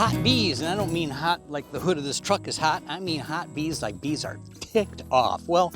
hot bees, and I don't mean hot like the hood of this truck is hot. I mean hot bees like bees are ticked off. Well,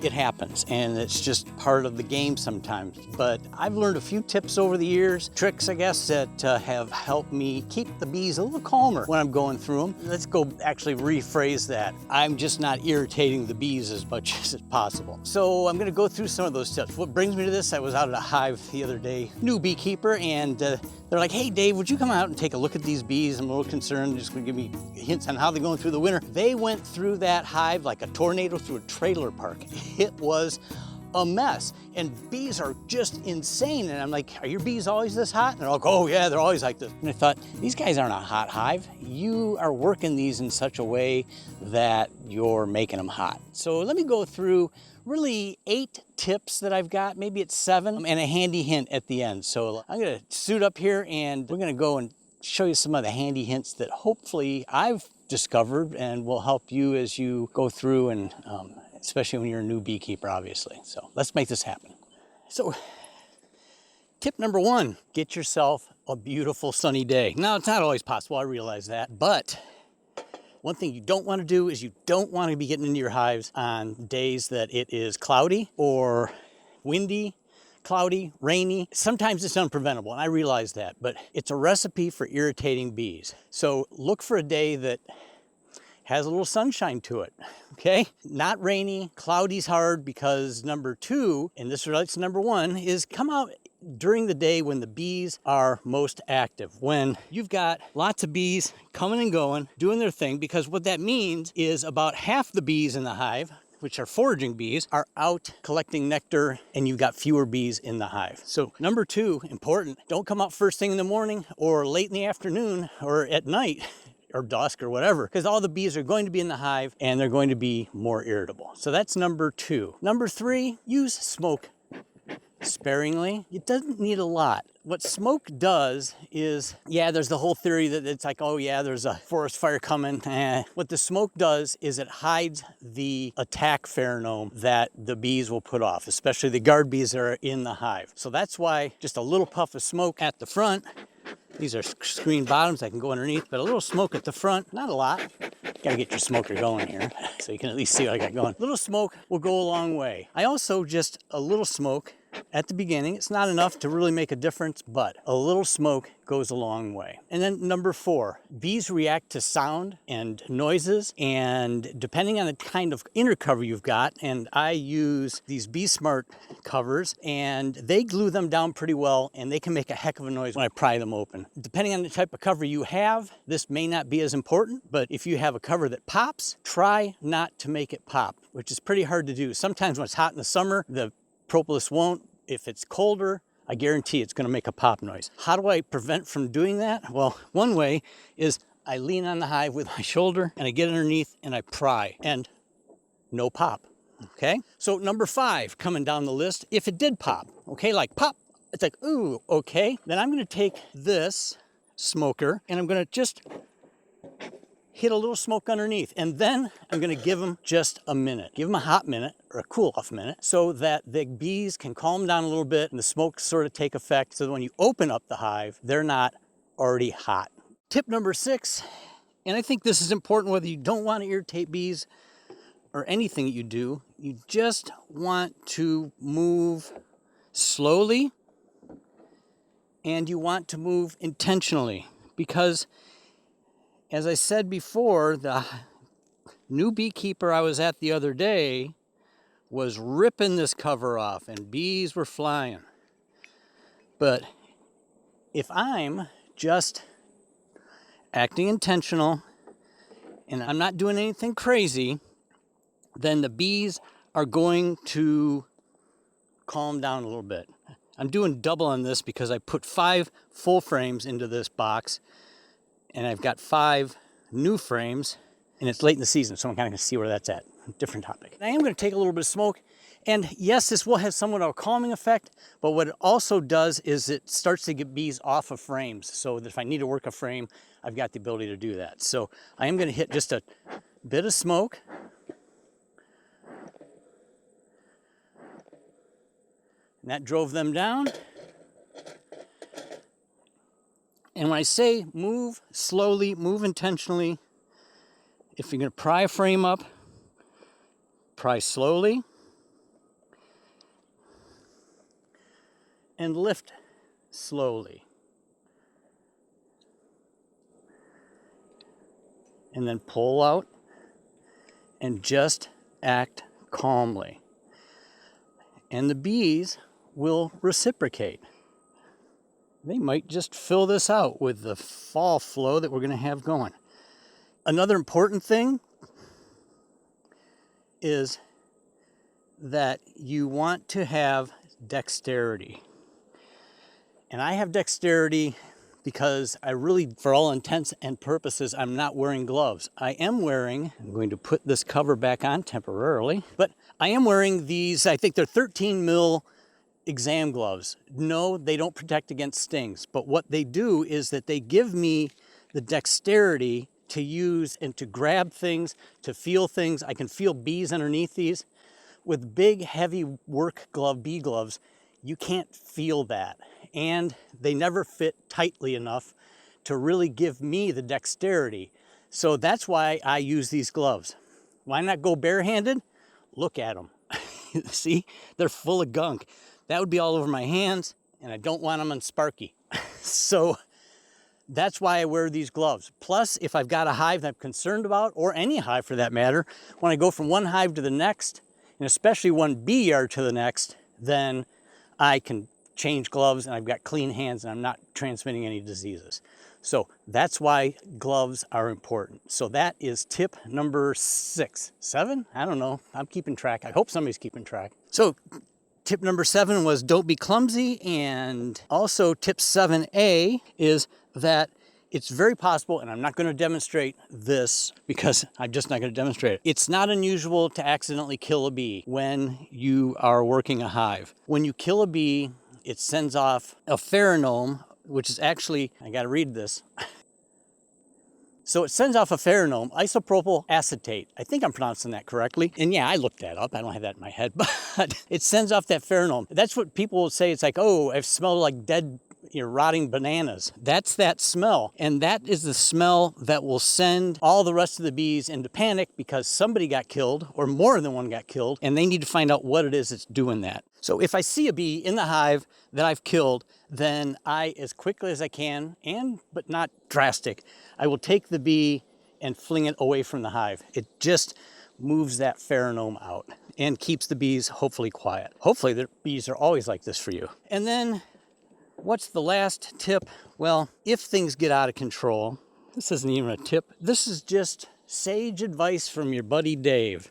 it happens, and it's just part of the game sometimes. But I've learned a few tips over the years, tricks I guess, that have helped me keep the bees a little calmer when I'm going through them. Let's go actually rephrase that. I'm just not irritating the bees as much as possible. So I'm gonna go through some of those tips. What brings me to this, I was out at a hive the other day, new beekeeper, and they're like, hey Dave, would you come out and take a look at these bees? I'm a little concerned, just gonna give me hints on how they're going through the winter. They went through that hive like a tornado through a trailer park. It was a mess, and bees are just insane. And I'm like, are your bees always this hot? And they're like, oh yeah, they're always like this. And I thought, these guys aren't a hot hive. You are working these in such a way that you're making them hot. So let me go through really 8 tips that I've got, maybe it's 7, and a handy hint at the end. So I'm gonna suit up here and we're gonna go and show you some of the handy hints that hopefully I've discovered and will help you as you go through, and especially when you're a new beekeeper, obviously. So let's make this happen. So tip number 1, get yourself a beautiful sunny day. Now, it's not always possible, I realize that, but one thing you don't want to do is you don't want to be getting into your hives on days that it is cloudy or windy, cloudy, rainy. Sometimes it's unpreventable, and I realize that, but it's a recipe for irritating bees. So look for a day that has a little sunshine to it, okay? Not rainy, cloudy's hard, because number 2, and this relates to number 1, is come out during the day when the bees are most active, when you've got lots of bees coming and going, doing their thing, because what that means is about half the bees in the hive, which are foraging bees, are out collecting nectar, and you've got fewer bees in the hive. So number 2, important, don't come out first thing in the morning or late in the afternoon or at night or dusk or whatever, because all the bees are going to be in the hive and they're going to be more irritable. So that's number 2. Number 3, use smoke sparingly. It doesn't need a lot. What smoke does is, yeah, there's the whole theory that it's like, oh yeah, there's a forest fire coming. What the smoke does is it hides the attack pheromone that the bees will put off, especially the guard bees that are in the hive. So that's why just a little puff of smoke at the front. These are screen bottoms that can go underneath, but a little smoke at the front, not a lot. Gotta get your smoker going here so you can at least see what I got going. A little smoke will go a long way. I also just a little smoke at the beginning. It's not enough to really make a difference, but a little smoke goes a long way. And then number 4, bees react to sound and noises, and depending on the kind of inner cover you've got, and I use these Bee Smart covers, and they glue them down pretty well, and they can make a heck of a noise when I pry them open. Depending on the type of cover you have, this may not be as important, but if you have a cover that pops, try not to make it pop, which is pretty hard to do. Sometimes when it's hot in the summer, the propolis won't. If it's colder, I guarantee it's gonna make a pop noise. How do I prevent from doing that? Well, one way is I lean on the hive with my shoulder and I get underneath and I pry, and no pop, okay? So number 5, coming down the list, if it did pop, okay, like pop, it's like, ooh, okay. Then I'm gonna take this smoker and I'm gonna just hit a little smoke underneath, and then I'm gonna give them just a minute. Give them a hot minute or a cool off minute so that the bees can calm down a little bit and the smoke sort of take effect, so that when you open up the hive, they're not already hot. Tip number 6, and I think this is important whether you don't want to irritate bees or anything that you do, you just want to move slowly and you want to move intentionally, because as I said before, the new beekeeper I was at the other day was ripping this cover off and bees were flying. But if I'm just acting intentional and I'm not doing anything crazy, then the bees are going to calm down a little bit. I'm doing double on this because I put 5 full frames into this box, and I've got 5 new frames, and it's late in the season, so I'm kind of going to see where that's at. Different topic. I am going to take a little bit of smoke, and yes, this will have somewhat of a calming effect, but what it also does is it starts to get bees off of frames, so that if I need to work a frame, I've got the ability to do that. So I am going to hit just a bit of smoke. And that drove them down. And when I say move slowly, move intentionally, if you're going to pry a frame up, pry slowly and lift slowly. And then pull out and just act calmly. And the bees will reciprocate. They might just fill this out with the fall flow that we're going to have going. Another important thing is that you want to have dexterity. And I have dexterity because I really, for all intents and purposes, I'm not wearing gloves. I'm going to put this cover back on temporarily, but I am wearing these, I think they're 13 mil exam gloves. No, they don't protect against stings, but what they do is that they give me the dexterity to use and to grab things, to feel things. I can feel bees underneath these. With big, heavy work glove, bee gloves, you can't feel that. And they never fit tightly enough to really give me the dexterity. So that's why I use these gloves. Why not go barehanded? Look at them. See, they're full of gunk. That would be all over my hands, and I don't want them on Sparky. So that's why I wear these gloves. Plus, if I've got a hive that I'm concerned about, or any hive for that matter, when I go from one hive to the next, and especially one bee yard to the next, then I can change gloves and I've got clean hands and I'm not transmitting any diseases. So that's why gloves are important. So that is tip number 6, 7? I don't know. I'm keeping track. I hope somebody's keeping track. So tip number 7 was don't be clumsy. And also tip 7A is that it's very possible, and I'm not going to demonstrate this because I'm just not going to demonstrate it. It's not unusual to accidentally kill a bee when you are working a hive. When you kill a bee, it sends off a pheromone, which is actually, I got to read this. So it sends off a pheromone, isopropyl acetate. I think I'm pronouncing that correctly. And yeah, I looked that up. I don't have that in my head, but it sends off that pheromone. That's what people will say. It's like, oh, I smell like dead, rotting bananas. That's that smell. And that is the smell that will send all the rest of the bees into panic because somebody got killed or more than one got killed, and they need to find out what it is that's doing that. So if I see a bee in the hive that I've killed, then I, as quickly as I can, but not drastic, I will take the bee and fling it away from the hive. It just moves that pheromone out and keeps the bees hopefully quiet. Hopefully the bees are always like this for you. And then what's the last tip? Well, if things get out of control, this isn't even a tip. This is just sage advice from your buddy Dave.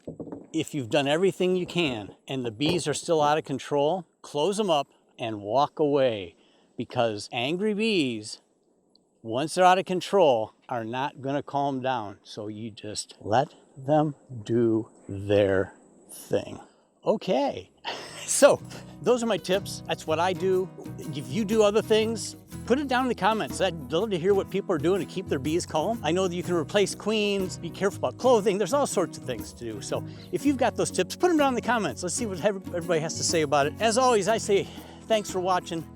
If you've done everything you can and the bees are still out of control, close them up and walk away, because angry bees, once they're out of control, are not going to calm down. So you just let them do their thing. Okay. So those are my tips. That's what I do. If you do other things, put it down in the comments. I'd love to hear what people are doing to keep their bees calm. I know that you can replace queens, be careful about clothing. There's all sorts of things to do. So if you've got those tips, put them down in the comments. Let's see what everybody has to say about it. As always, I say thanks for watching.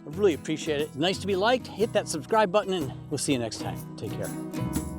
I really appreciate it. Nice to be liked. Hit that subscribe button and we'll see you next time. Take care.